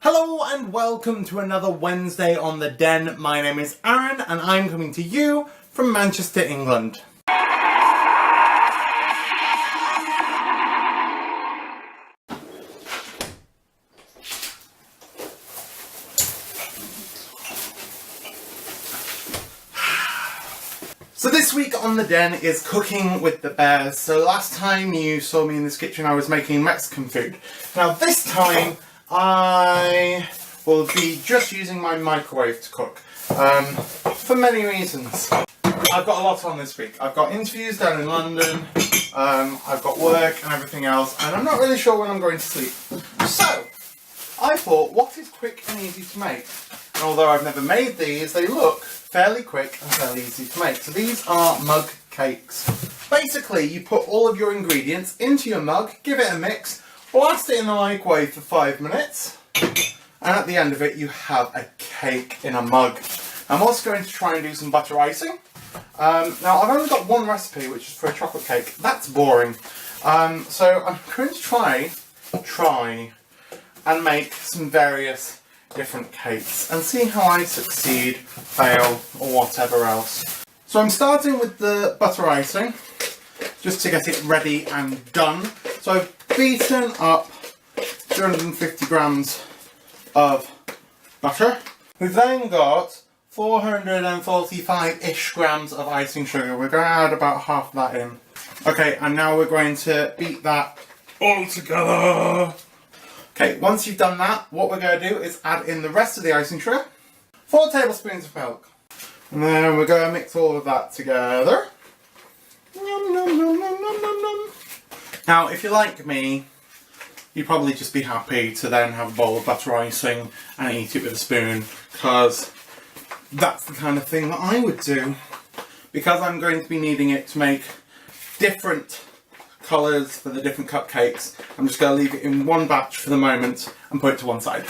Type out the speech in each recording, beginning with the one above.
Hello and welcome to another Wednesday on the Den. My name is Aaron and I'm coming to you from Manchester, England. So this week on the Den is cooking with the bears. So last time you saw me in this kitchen I was making Mexican food. Now this time I will be just using my microwave to cook, for many reasons. I've got a lot on this week. I've got interviews down in London, I've got work and everything else, and I'm not really sure when I'm going to sleep. So, I thought, what is quick and easy to make? And although I've never made these, they look fairly quick and fairly easy to make. So these are mug cakes. Basically, you put all of your ingredients into your mug, give it a mix, blast it in the microwave for 5 minutes, and at the end of it you have a cake in a mug. I'm also going to try and do some butter icing. Now I've only got one recipe, which is for a chocolate cake. That's boring. So I'm going to try and make some various different cakes and see how I succeed, fail, or whatever else. So I'm starting with the butter icing, just to get it ready and done. So I've beaten up 250 grams of butter. We've then got 445-ish grams of icing sugar. We're going to add about half of that in. Okay, and now we're going to beat that all together. Okay, once you've done that, what we're going to do is add in the rest of the icing sugar. 4 tablespoons of milk. And then we're going to mix all of that together. Nom, nom, nom, nom, nom, nom, nom. Now, if you're like me, you'd probably just be happy to then have a bowl of butter icing and eat it with a spoon, because that's the kind of thing that I would do. Because I'm going to be needing it to make different colours for the different cupcakes, I'm just going to leave it in one batch for the moment and put it to one side.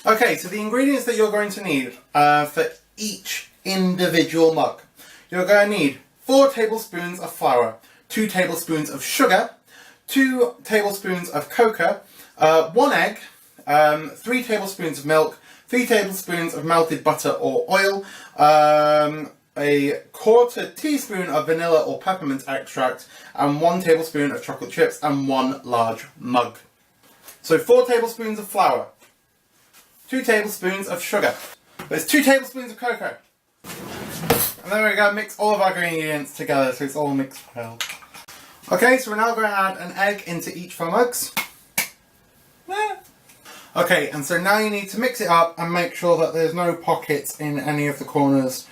Okay, so the ingredients that you're going to need for each individual mug. You're going to need 4 tablespoons of flour, 2 tablespoons of sugar, 2 tablespoons of cocoa, 1 egg, 3 tablespoons of milk, 3 tablespoons of melted butter or oil, a 1/4 teaspoon of vanilla or peppermint extract, and 1 tablespoon of chocolate chips, and 1 large mug. So 4 tablespoons of flour, 2 tablespoons of sugar, there's 2 tablespoons of cocoa, and then we're going to mix all of our ingredients together so it's all mixed well. Okay, so we're now going to add an egg into each of our mugs. Okay, and so now you need to mix it up and make sure that there's no pockets in any of the corners.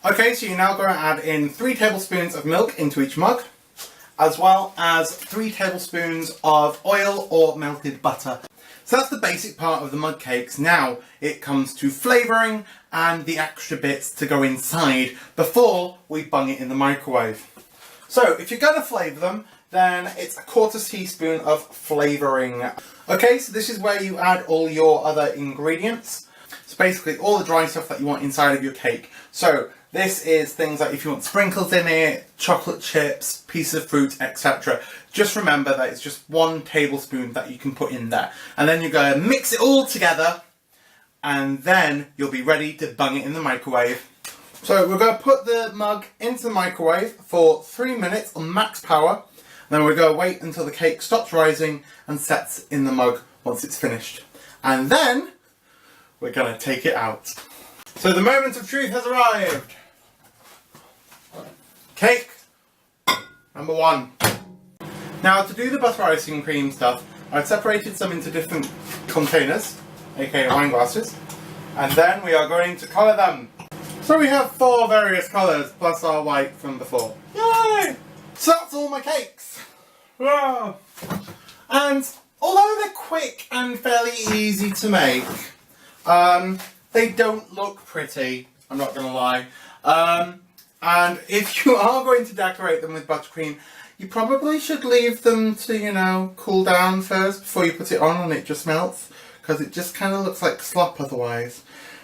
Okay, so you're now going to add in 3 tablespoons of milk into each mug, as well as 3 tablespoons of oil or melted butter. So that's the basic part of the mug cakes. Now it comes to flavouring and the extra bits to go inside before we bung it in the microwave. So if you're going to flavour them, then it's a 1/4 teaspoon of flavouring. Okay, so this is where you add all your other ingredients. So basically all the dry stuff that you want inside of your cake. So this is things like if you want sprinkles in it, chocolate chips, pieces of fruit, etc. Just remember that it's just 1 tablespoon that you can put in there. And then you're going to mix it all together, and then you'll be ready to bung it in the microwave. So we're going to put the mug into the microwave for 3 minutes on max power. Then we're going to wait until the cake stops rising and sets in the mug once it's finished. And then we're going to take it out. So the moment of truth has arrived. Cake number 1. Now to do the butter icing cream stuff, I've separated some into different containers, aka wine glasses, and then we are going to colour them. So we have 4 various colours plus our white from before. Yay! So that's all my cakes. Wow. And although they're quick and fairly easy to make, they don't look pretty, I'm not going to lie. And if you are going to decorate them with buttercream, you probably should leave them to, you know, cool down first before you put it on and it just melts. Because it just kind of looks like slop otherwise.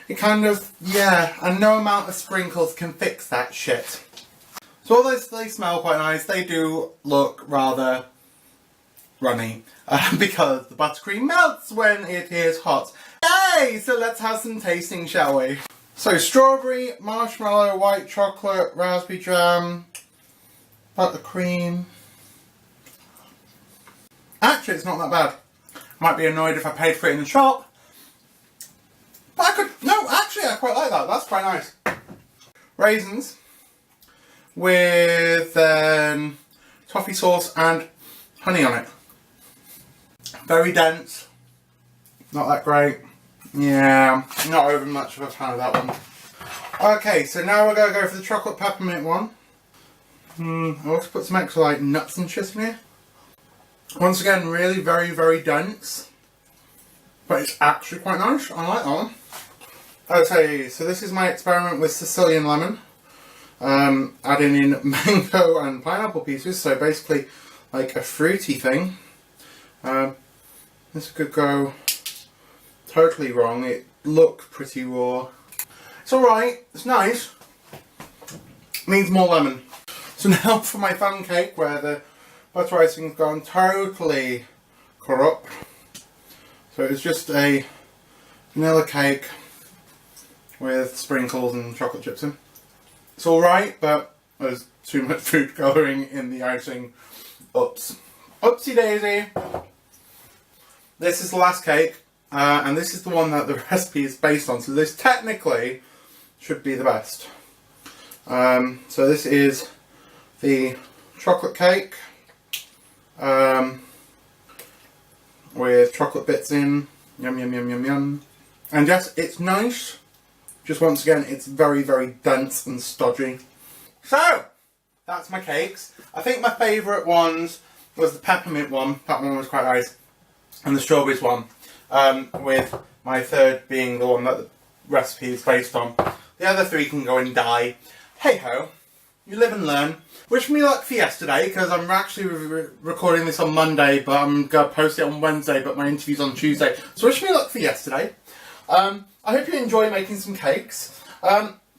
It kind of, yeah, and no amount of sprinkles can fix that shit. So although they smell quite nice, they do look rather runny. Because the buttercream melts when it is hot. Okay, so let's have some tasting, shall we? So strawberry, marshmallow, white chocolate, raspberry jam, buttercream. Actually, it's not that bad. Might be annoyed if I paid for it in the shop. But I could, no, actually I quite like that. That's quite nice. Raisins with toffee sauce and honey on it. Very dense. Not that great. Yeah, not over much of a fan of that one. Okay, so now we're going to go for the chocolate peppermint one. I also put some extra like nuts and shit in here. Once again, really very, very dense. But it's actually quite nice. I like that one. Okay, so this is my experiment with Sicilian lemon. Adding in mango and pineapple pieces, so basically like a fruity thing. This could go totally wrong. It looked pretty raw. It's alright, it's nice. Needs more lemon. So now for my fun cake where the butter icing's gone totally corrupt. So it's just a vanilla cake with sprinkles and chocolate chips in. It's alright, but there's too much food colouring in the icing. Oops. Oopsie daisy. This is the last cake, and this is the one that the recipe is based on, so this technically should be the best. So this is the chocolate cake with chocolate bits in. Yum, yum, yum, yum, yum. And yes, it's nice. Just once again, it's very, very dense and stodgy. So, that's my cakes. I think my favourite ones was the peppermint one. That one was quite nice. And the strawberries one. With my third being the one that the recipe is based on. The other three can go and die. Hey ho. You live and learn. Wish me luck for yesterday, because I'm actually recording this on Monday, but I'm going to post it on Wednesday, but my interview's on Tuesday. So wish me luck for yesterday. I hope you enjoy making some cakes.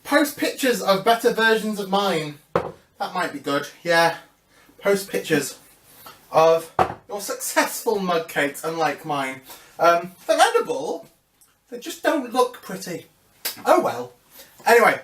Post pictures of better versions of mine. That might be good, yeah. Post pictures of your successful mug cakes, unlike mine. They're edible, they just don't look pretty. Oh well. Anyway.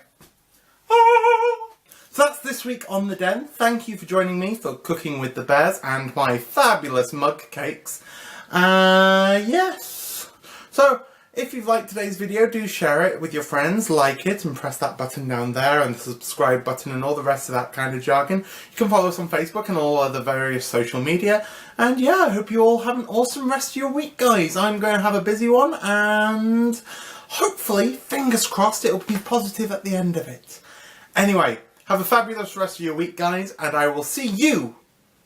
So that's this week on The Den. Thank you for joining me for Cooking with the Bears and my fabulous mug cakes. Yes. So, if you've liked today's video, do share it with your friends, like it, and press that button down there, and the subscribe button, and all the rest of that kind of jargon. You can follow us on Facebook and all other various social media. And yeah, I hope you all have an awesome rest of your week, guys. I'm going to have a busy one, and hopefully, fingers crossed, it'll be positive at the end of it. Anyway, have a fabulous rest of your week, guys, and I will see you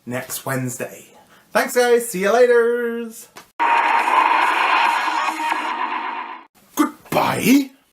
next Wednesday. Thanks, guys. See you later. Goodbye.